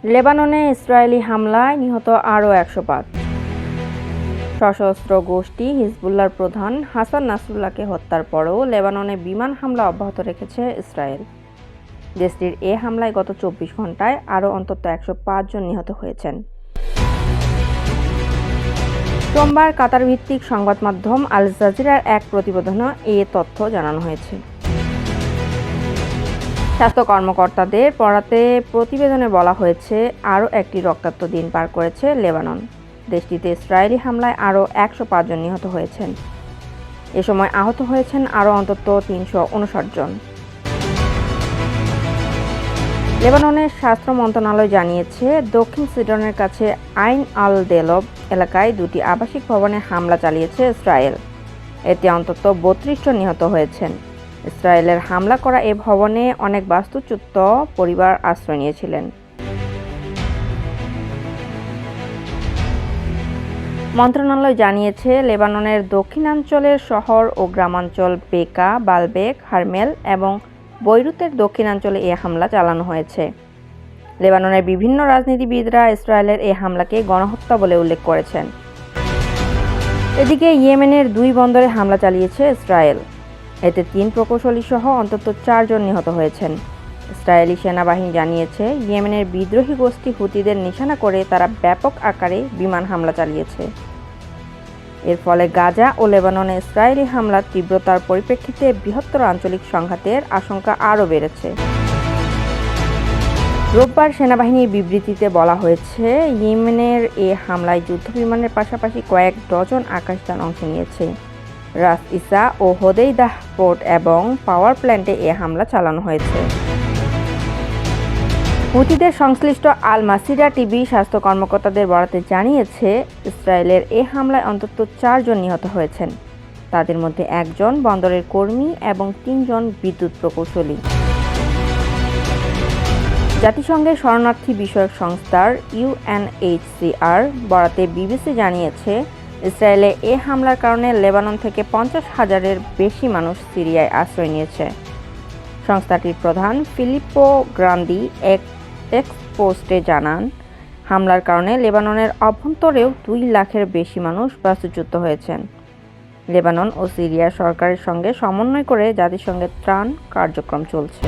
লেবাননে ইসরায়েলি হামলায় নিহত আরও ১০৫। সশস্ত্র গোষ্ঠী হিজবুল্লাহর প্রধান হাসান নাসরুল্লাহকে হত্যার পরও লেবাননে বিমান হামলা অব্যাহত রেখেছে ইসরায়েল। দেশটির এ হামলায় গত ২৪ ঘণ্টায় আরও অন্তত ১০৫ জন নিহত হয়েছেন। সোমবার কাতার ভিত্তিক সংবাদ মাধ্যম আল জাজিরার এক প্রতিবেদনে এ তথ্য জানানো হয়েছে। স্বাস্থ্য কর্মকর্তাদের বরাতে প্রতিবেদনে বলা হয়েছে, আরও একটি রক্তাক্ত দিন পার করেছে লেবানন। দেশটিতে ইসরায়েলি হামলায় আরও ১০৫ জন নিহত হয়েছেন। এ সময় আহত হয়েছেন আরও অন্তত ৩৫৯ জন। লেবাননের স্বাস্থ্য মন্ত্রণালয় জানিয়েছে, দক্ষিণ সিডনের কাছে আইন আল দেলব এলাকায় দুটি আবাসিক ভবনে হামলা চালিয়েছে ইসরায়েল। এতে অন্তত ৩২ জন নিহত হয়েছেন। ইসরায়েলের হামলা করা এ ভবনে অনেক বাস্তুচ্যুত পরিবার আশ্রয় নিয়েছিলেন। মন্ত্রণালয় জানিয়েছে, লেবাননের দক্ষিণাঞ্চলের শহর ও গ্রামাঞ্চল বেকা, বালবেক, হারমেল এবং বৈরুতের দক্ষিণাঞ্চলে এ হামলা চালানো হয়েছে। লেবাননের বিভিন্ন রাজনীতিবিদরা ইসরায়েলের এ হামলাকে গণহত্যা বলে উল্লেখ করেছেন। এদিকে ইয়েমেনের ২ বন্দরে হামলা চালিয়েছে ইসরায়েল। এতে ৩ প্রকৌশলী সহ অন্তত ৪ জন নিহত হয়েছেন। ইসরায়েলি সেনাবাহিনী জানিয়েছে, ইয়েমেনের বিদ্রোহী গোষ্ঠী হুতিদের নিশানা করে তারা ব্যাপক আকারে বিমান হামলা চালিয়েছে। এর ফলে গাজা ও লেবাননে ইসরায়েলি হামলার তীব্রতার পরিপ্রেক্ষিতে বৃহত্তর আঞ্চলিক সংঘাতের আশঙ্কা আরও বেড়েছে। রোববার সেনাবাহিনীর বিবৃতিতে বলা হয়েছে, ইয়েমেনের এ হামলায় যুদ্ধবিমানের পাশাপাশি কয়েক ডজন আকাশযান অংশ নিয়েছে। রাস ইসা ও হোদেইদাহ পোর্ট এবং পাওয়ার প্ল্যান্টে এ হামলা চালানো হয়েছে। হুতিদের সংশ্লিষ্ট আল মাসিরা টিভি স্বাস্থ্য কর্মকর্তাদের বরাতে জানিয়েছে, ইসরায়েলের এ হামলায় অন্তত ৪ জন নিহত হয়েছেন। তাদের মধ্যে ১ জন বন্দরের কর্মী এবং ৩ জন বিদ্যুৎ প্রকৌশলী। জাতিসংঘের শরণার্থী বিষয়ক সংস্থার ইউএনএইচসিআর বরাতে বিবিসি জানিয়েছে, ইসরায়েলে এ হামলার কারণে লেবানন থেকে ৫০,০০০-এর বেশি মানুষ সিরিয়ায় আশ্রয় নিয়েছে। সংস্থাটির প্রধান ফিলিপ্পো গ্রান্দি এক্স পোস্টে জানান, হামলার কারণে লেবাননের অভ্যন্তরেও ২ লাখের বেশি মানুষ বাস্তুচ্যুত হয়েছেন। লেবানন ও সিরিয়া সরকারের সঙ্গে সমন্বয় করে জাতিসংঘের ত্রাণ কার্যক্রম চলছে।